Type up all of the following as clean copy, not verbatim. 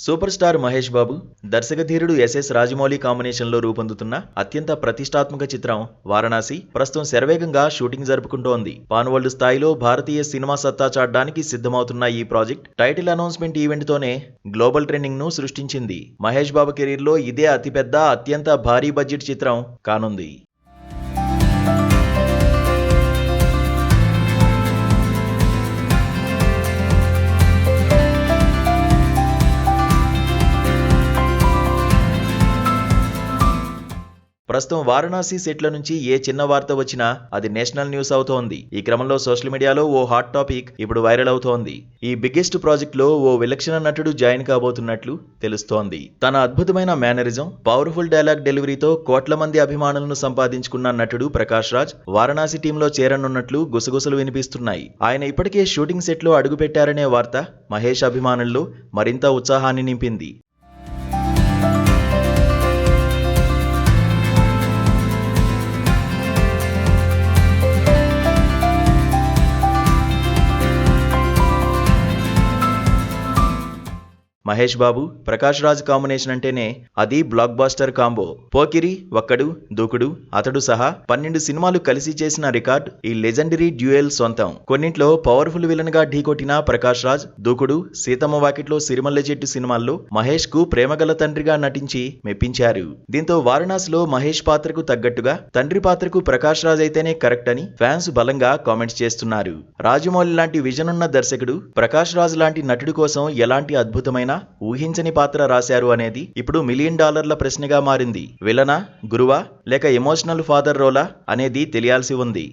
Super star Mahesh Babu, దర్శకధీరుడు SS Rajamouli కాంబినేషన్లో రూపొందుతున్న అత్యంత ప్రతిష్టాత్మక చిత్రం వారణాసి ప్రస్తుతం శరవేగంగా షూటింగ్ జరుపుకుంటోంది. పాన్ వరల్డ్ స్థాయిలో భారతీయ సినిమా సత్తా చాటడానికి సిద్ధమవుతున్న ఈ ప్రాజెక్ట్ టైటిల్ అనౌన్స్మెంట్ ఈవెంట్ తోనే గ్లోబల్ ట్రెండింగ్ ను సృష్టించింది. మహేష్ బాబు కెరీర్ లో ఇదే అతిపెద్ద, అత్యంత భారీ బడ్జెట్ చిత్రం కానుంది. ప్రస్తుతం వారణాసి సెట్ల నుంచి ఏ చిన్న వార్త వచ్చినా అది నేషనల్ న్యూస్ అవుతోంది. ఈ క్రమంలో సోషల్ మీడియాలో ఓ హాట్ టాపిక్ ఇప్పుడు వైరల్ అవుతోంది. ఈ బిగ్గెస్ట్ ప్రాజెక్ట్ లో ఓ విలక్షణ నటుడు జాయిన్ కాబోతున్నట్లు తెలుస్తోంది. తన అద్భుతమైన మేనరిజం, పవర్ఫుల్ డైలాగ్ డెలివరీతో కోట్ల మంది అభిమానులను సంపాదించుకున్న నటుడు ప్రకాష్ రాజ్ వారణాసి టీంలో చేరనున్నట్లు గుసగుసలు వినిపిస్తున్నాయి. ఆయన ఇప్పటికే షూటింగ్ సెట్ లో అడుగుపెట్టారనే వార్త మహేష్ అభిమానుల్లో మరింత ఉత్సాహాన్ని నింపింది. మహేష్ బాబు, ప్రకాష్ రాజ్ కాంబినేషన్ అంటేనే అది బ్లాక్ బాస్టర్ కాంబో. పోకిరి, ఒక్కడు, దూకుడు, అతడు సహా 12 సినిమాలు కలిసి చేసిన రికార్డ్ ఈ లెజెండరీ డ్యూయల్ సొంతం. కొన్నింట్లో పవర్ఫుల్ విలన్ గా ఢీకొట్టిన ప్రకాష్ రాజ్, దూకుడు, సీతమ్మ వాకిట్లో సిరిమల్లె చెట్టు సినిమాల్లో మహేష్ కు ప్రేమగల తండ్రిగా నటించి మెప్పించారు. దీంతో వారణాసిలో మహేష్ పాత్రకు తగ్గట్టుగా తండ్రి పాత్రకు ప్రకాష్ రాజ్ అయితేనే కరెక్ట్ అని ఫ్యాన్స్ బలంగా కామెంట్స్ చేస్తున్నారు. రాజమౌళి లాంటి విజన్ ఉన్న దర్శకుడు ప్రకాష్ రాజ్ లాంటి నటుడి కోసం ఎలాంటి అద్భుతమైన ఊహించని పాత్ర రాశారు అనేది ఇప్పుడు $1 మిలియన్ ప్రశ్నగా మారింది. విలనా, గురువా లేక ఎమోషనల్ ఫాదర్ రోలా అనేది తెలియాల్సి ఉంది.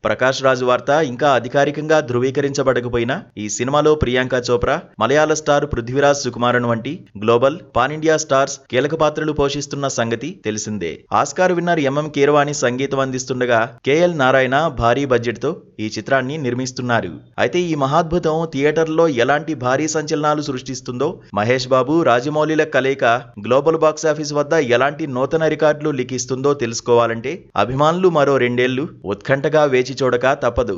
ప్రకాష్ రాజ్ వార్త ఇంకా అధికారికంగా ధృవీకరించబడకపోయినా ఈ సినిమాలో ప్రియాంక చోప్రా, మలయాళ స్టార్ పృథ్వీరాజ్ సుకుమారన్ వంటి గ్లోబల్, పాన్ ఇండియా స్టార్స్ కీలక పాత్రలు పోషిస్తున్న సంగతి తెలిసిందే. ఆస్కార్ విన్నర్ ఎంఎం కీరవాణి సంగీతం అందిస్తుండగా కేఎల్ నారాయణ భారీ బడ్జెట్ తో ఈ చిత్రాన్ని నిర్మిస్తున్నారు. అయితే ఈ మహాద్భుతం థియేటర్లో ఎలాంటి భారీ సంచలనాలు సృష్టిస్తుందో, మహేష్ బాబు, రాజమౌళిల కలయిక గ్లోబల్ బాక్సాఫీస్ వద్ద ఎలాంటి నూతన రికార్డులు లిఖిస్తుందో తెలుసుకోవాలంటే అభిమానులు మరో 2 ఏళ్లు ఉత్కంఠగా వేచి చూడక తప్పదు.